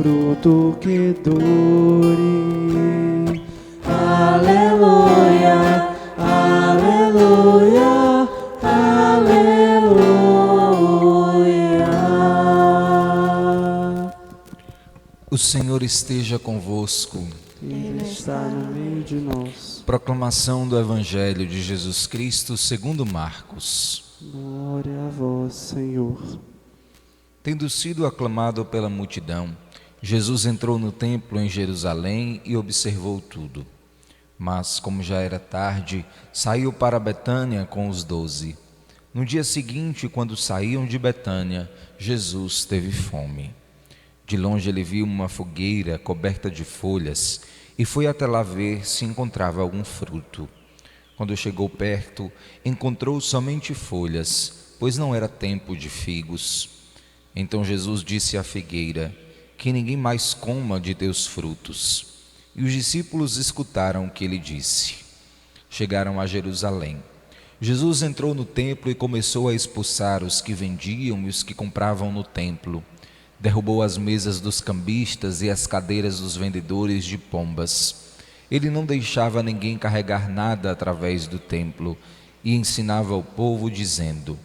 fruto que dure. Aleluia, aleluia, aleluia. O Senhor esteja convosco. Ele está no meio de nós. Proclamação do Evangelho de Jesus Cristo segundo Marcos. Glória a vós, Senhor. Tendo sido aclamado pela multidão, Jesus entrou no templo em Jerusalém e observou tudo. Mas, como já era tarde, saiu para Betânia com os 12. No dia seguinte, quando saíam de Betânia, Jesus teve fome. De longe ele viu uma fogueira coberta de folhas e foi até lá ver se encontrava algum fruto. Quando chegou perto, encontrou somente folhas, pois não era tempo de figos. Então Jesus disse à figueira: que ninguém mais coma de teus frutos. E os discípulos escutaram o que ele disse. Chegaram a Jerusalém. Jesus entrou no templo e começou a expulsar os que vendiam e os que compravam no templo. Derrubou as mesas dos cambistas e as cadeiras dos vendedores de pombas. Ele não deixava ninguém carregar nada através do templo e ensinava ao povo dizendo: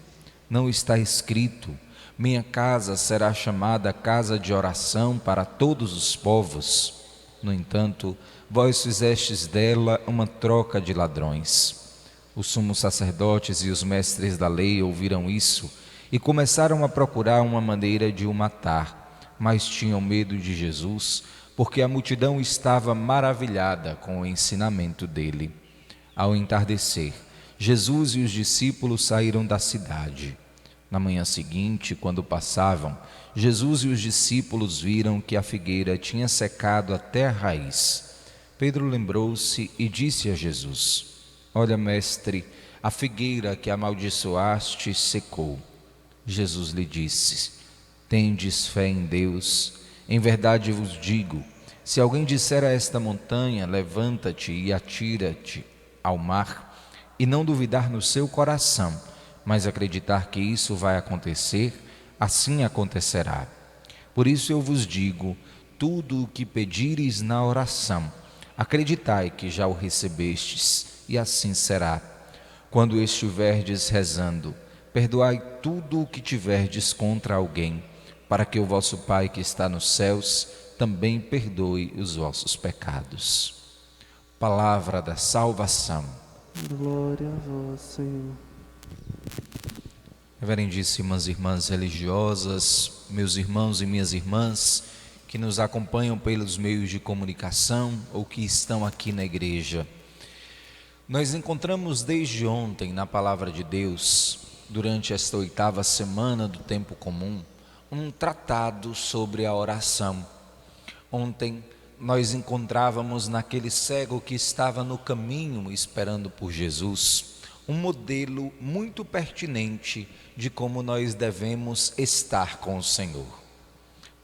não está escrito: minha casa será chamada casa de oração para todos os povos? No entanto, vós fizestes dela uma troca de ladrões. Os sumos sacerdotes e os mestres da lei ouviram isso e começaram a procurar uma maneira de o matar, mas tinham medo de Jesus, porque a multidão estava maravilhada com o ensinamento dele. Ao entardecer, Jesus e os discípulos saíram da cidade. Na manhã seguinte, quando passavam, Jesus e os discípulos viram que a figueira tinha secado até a raiz. Pedro lembrou-se e disse a Jesus: olha, mestre, a figueira que amaldiçoaste secou. Jesus lhe disse: tendes fé em Deus? Em verdade vos digo, se alguém disser a esta montanha: levanta-te e atira-te ao mar, e não duvidar no seu coração, mas acreditar que isso vai acontecer, assim acontecerá. Por isso eu vos digo, tudo o que pedires na oração, acreditai que já o recebestes, e assim será. Quando estiverdes rezando, perdoai tudo o que tiverdes contra alguém, para que o vosso Pai que está nos céus também perdoe os vossos pecados. Palavra da salvação. Glória a vós, Senhor. Reverendíssimas irmãs religiosas, meus irmãos e minhas irmãs, que nos acompanham pelos meios de comunicação ou que estão aqui na igreja. Nós encontramos desde ontem na Palavra de Deus, durante esta 8ª semana do tempo comum, um tratado sobre a oração. Ontem nós encontrávamos naquele cego que estava no caminho esperando por Jesus, um modelo muito pertinente de como nós devemos estar com o Senhor.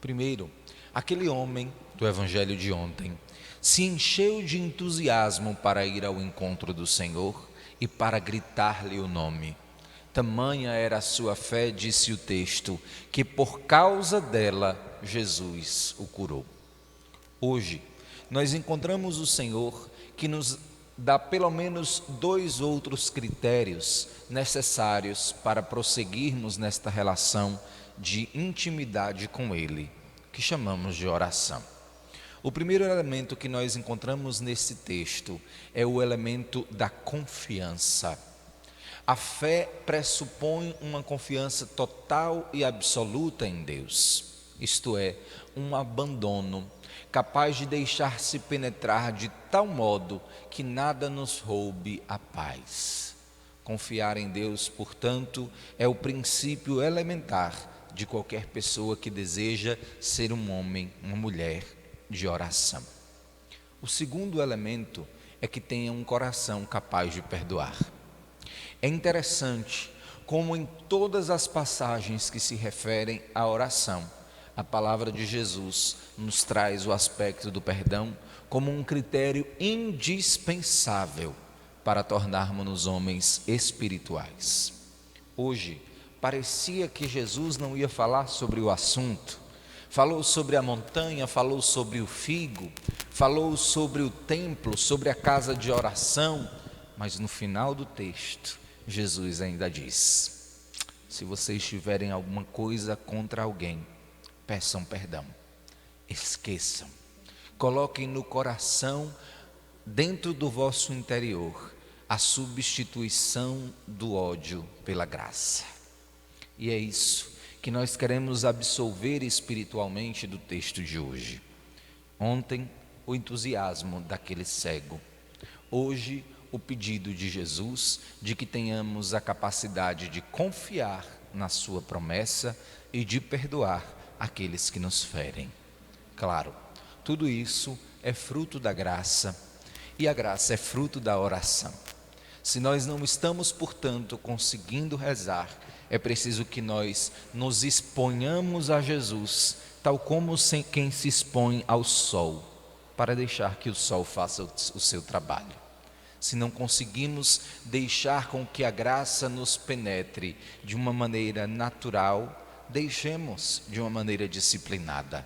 Primeiro, aquele homem do Evangelho de ontem se encheu de entusiasmo para ir ao encontro do Senhor e para gritar-lhe o nome. Tamanha era a sua fé, disse o texto, que por causa dela Jesus o curou. Hoje, nós encontramos o Senhor que nos dá pelo menos 2 outros critérios necessários para prosseguirmos nesta relação de intimidade com Ele, que chamamos de oração. O primeiro elemento que nós encontramos nesse texto é o elemento da confiança. A fé pressupõe uma confiança total e absoluta em Deus, isto é, um abandono capaz de deixar-se penetrar de tal modo que nada nos roube a paz. Confiar em Deus, portanto, é o princípio elementar de qualquer pessoa que deseja ser um homem, uma mulher de oração. O segundo elemento é que tenha um coração capaz de perdoar. É interessante como em todas as passagens que se referem à oração, a palavra de Jesus nos traz o aspecto do perdão como um critério indispensável para tornarmos-nos homens espirituais. Hoje, parecia que Jesus não ia falar sobre o assunto, falou sobre a montanha, falou sobre o figo, falou sobre o templo, sobre a casa de oração, mas no final do texto, Jesus ainda diz: se vocês tiverem alguma coisa contra alguém, peçam perdão, esqueçam, coloquem no coração, dentro do vosso interior, a substituição do ódio pela graça. E é isso que nós queremos absolver espiritualmente do texto de hoje. Ontem, o entusiasmo daquele cego. Hoje, o pedido de Jesus de que tenhamos a capacidade de confiar na sua promessa e de perdoar aqueles que nos ferem. Claro, tudo isso é fruto da graça, e a graça é fruto da oração. Se nós não estamos, portanto, conseguindo rezar, é preciso que nós nos exponhamos a Jesus, tal como quem se expõe ao sol, para deixar que o sol faça o seu trabalho. Se não conseguimos deixar com que a graça nos penetre de uma maneira natural, deixemos de uma maneira disciplinada.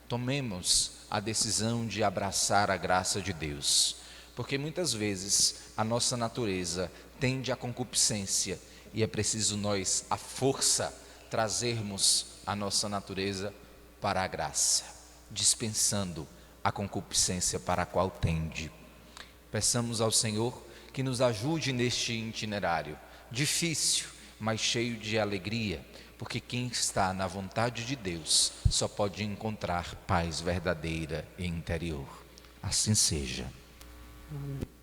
Tomemos a decisão de abraçar a graça de Deus, porque muitas vezes a nossa natureza tende à concupiscência e é preciso nós, à força, trazermos a nossa natureza para a graça, dispensando a concupiscência para a qual tende. Peçamos ao Senhor que nos ajude neste itinerário, difícil, mas cheio de alegria, porque quem está na vontade de Deus só pode encontrar paz verdadeira e interior. Assim seja. Amém.